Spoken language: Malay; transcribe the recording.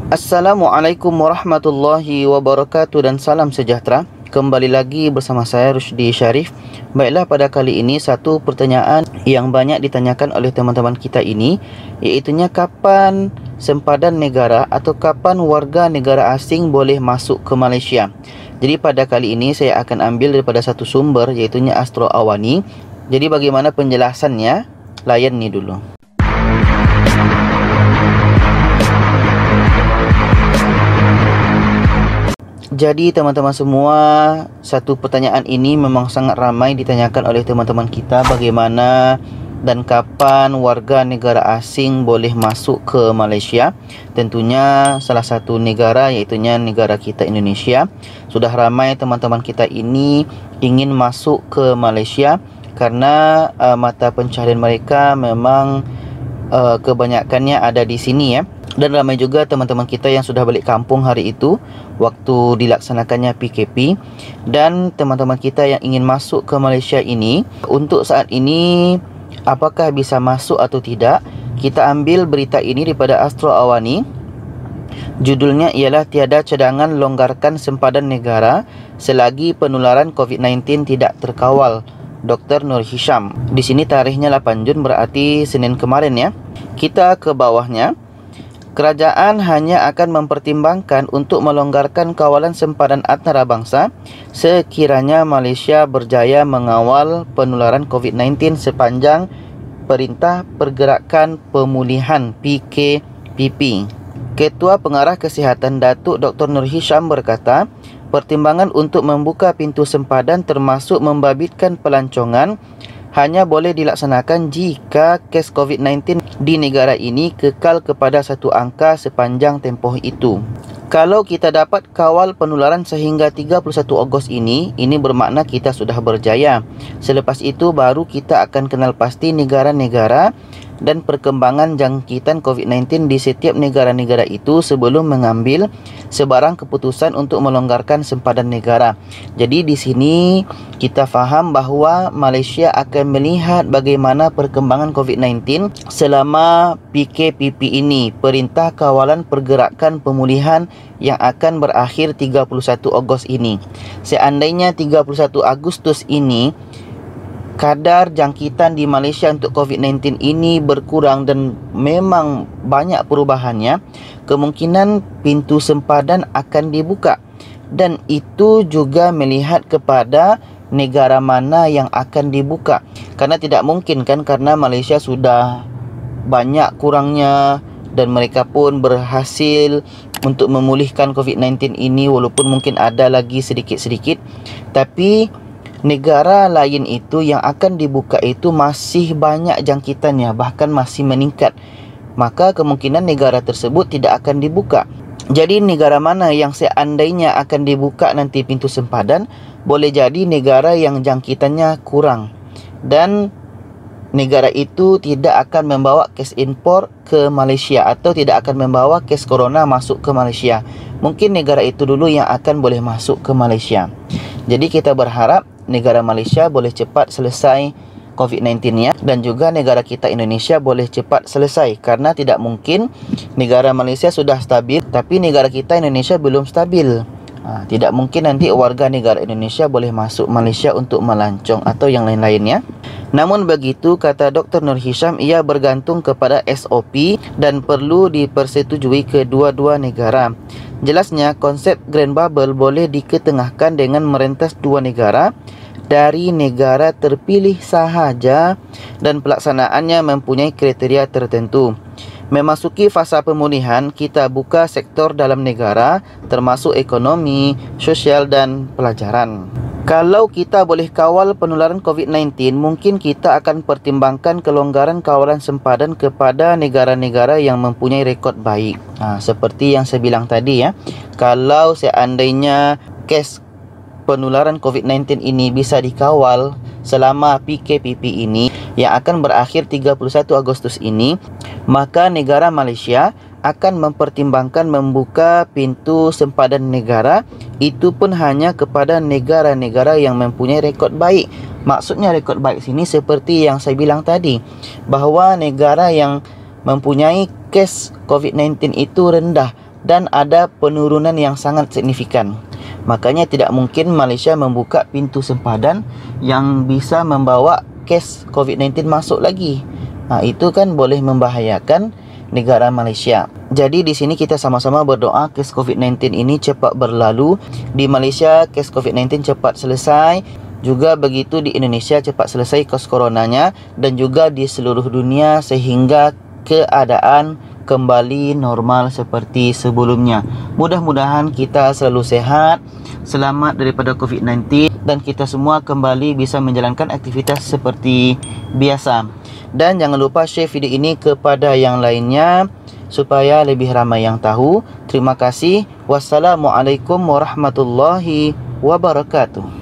Assalamualaikum warahmatullahi wabarakatuh dan salam sejahtera. Kembali lagi bersama saya Rusdi Syarif. Baiklah, pada kali ini satu pertanyaan yang banyak ditanyakan oleh teman-teman kita ini, iaitunya kapan sempadan negara atau kapan warga negara asing boleh masuk ke Malaysia. Jadi pada kali ini saya akan ambil daripada satu sumber, iaitunya Astro Awani. Jadi bagaimana penjelasannya? Layan ni dulu. Jadi teman-teman semua, satu pertanyaan ini memang sangat ramai ditanyakan oleh teman-teman kita, bagaimana dan kapan warga negara asing boleh masuk ke Malaysia. Tentunya salah satu negara, iaitunya negara kita Indonesia. Sudah ramai teman-teman kita ini ingin masuk ke Malaysia karena mata pencaharian mereka memang kebanyakannya ada di sini ya. Dan ramai juga teman-teman kita yang sudah balik kampung hari itu waktu dilaksanakannya PKP. Dan teman-teman kita yang ingin masuk ke Malaysia ini, untuk saat ini apakah bisa masuk atau tidak? Kita ambil berita ini daripada Astro Awani. Judulnya ialah tiada cadangan longgarkan sempadan negara selagi penularan COVID-19 tidak terkawal. Dr. Nur Hisham. Di sini tarikhnya 8 Jun, berarti Senin kemarin ya. Kita ke bawahnya. Kerajaan hanya akan mempertimbangkan untuk melonggarkan kawalan sempadan antarabangsa sekiranya Malaysia berjaya mengawal penularan COVID-19 sepanjang Perintah Pergerakan Pemulihan PKPP. Ketua Pengarah Kesihatan Datuk Dr. Nur Hisham berkata, pertimbangan untuk membuka pintu sempadan termasuk membabitkan pelancongan hanya boleh dilaksanakan jika kes COVID-19 di negara ini kekal kepada satu angka sepanjang tempoh itu. Kalau kita dapat kawal penularan sehingga 31 Ogos ini bermakna kita sudah berjaya. Selepas itu baru kita akan kenal pasti negara-negara dan perkembangan jangkitan COVID-19 di setiap negara-negara itu sebelum mengambil sebarang keputusan untuk melonggarkan sempadan negara. Jadi di sini kita faham bahawa Malaysia akan melihat bagaimana perkembangan COVID-19 selama PKPP ini, Perintah Kawalan Pergerakan Pemulihan, yang akan berakhir 31 Ogos ini. Seandainya 31 Agustus ini kadar jangkitan di Malaysia untuk COVID-19 ini berkurang dan memang banyak perubahannya, kemungkinan pintu sempadan akan dibuka. Dan itu juga melihat kepada negara mana yang akan dibuka. Karena tidak mungkin kan, karena Malaysia sudah banyak kurangnya dan mereka pun berhasil untuk memulihkan COVID-19 ini, walaupun mungkin ada lagi sedikit-sedikit. Tapi negara lain itu yang akan dibuka itu masih banyak jangkitannya, bahkan masih meningkat. Maka kemungkinan negara tersebut tidak akan dibuka. Jadi negara mana yang seandainya akan dibuka nanti pintu sempadan, boleh jadi negara yang jangkitannya kurang. Dan negara itu tidak akan membawa kes impor ke Malaysia atau tidak akan membawa kes corona masuk ke Malaysia. Mungkin negara itu dulu yang akan boleh masuk ke Malaysia. Jadi kita berharap negara Malaysia boleh cepat selesai COVID-19-nya dan juga negara kita Indonesia boleh cepat selesai, karena tidak mungkin negara Malaysia sudah stabil tapi negara kita Indonesia belum stabil. Tidak mungkin nanti warga negara Indonesia boleh masuk Malaysia untuk melancong atau yang lain-lainnya. Namun begitu, kata Dr. Nur Hisham, ia bergantung kepada SOP dan perlu dipersetujui kedua-dua negara. Jelasnya, konsep Grand Bubble boleh diketengahkan dengan merentas dua negara dari negara terpilih sahaja dan pelaksanaannya mempunyai kriteria tertentu. Memasuki fasa pemulihan, kita buka sektor dalam negara termasuk ekonomi, sosial dan pelajaran. Kalau kita boleh kawal penularan COVID-19, mungkin kita akan pertimbangkan kelonggaran kawalan sempadan kepada negara-negara yang mempunyai rekod baik. Seperti yang saya bilang tadi ya, kalau seandainya kes penularan COVID-19 ini bisa dikawal selama PKPP ini yang akan berakhir 31 Agustus ini, maka negara Malaysia akan mempertimbangkan membuka pintu sempadan negara, itu pun hanya kepada negara-negara yang mempunyai rekod baik. Maksudnya rekod baik sini seperti yang saya bilang tadi, bahawa negara yang mempunyai kes COVID-19 itu rendah, dan ada penurunan yang sangat signifikan. Makanya tidak mungkin Malaysia membuka pintu sempadan yang bisa membawa kes COVID-19 masuk lagi. Itu kan boleh membahayakan negara Malaysia. Jadi di sini kita sama-sama berdoa kes COVID-19 ini cepat berlalu. Di Malaysia kes COVID-19 cepat selesai. Juga begitu di Indonesia cepat selesai kes coronanya, dan juga di seluruh dunia sehingga keadaan kembali normal seperti sebelumnya. Mudah-mudahan kita selalu sehat, selamat daripada COVID-19, dan kita semua kembali bisa menjalankan aktivitas seperti biasa. Dan jangan lupa share video ini kepada yang lainnya supaya lebih ramai yang tahu. Terima kasih. Wassalamualaikum warahmatullahi wabarakatuh.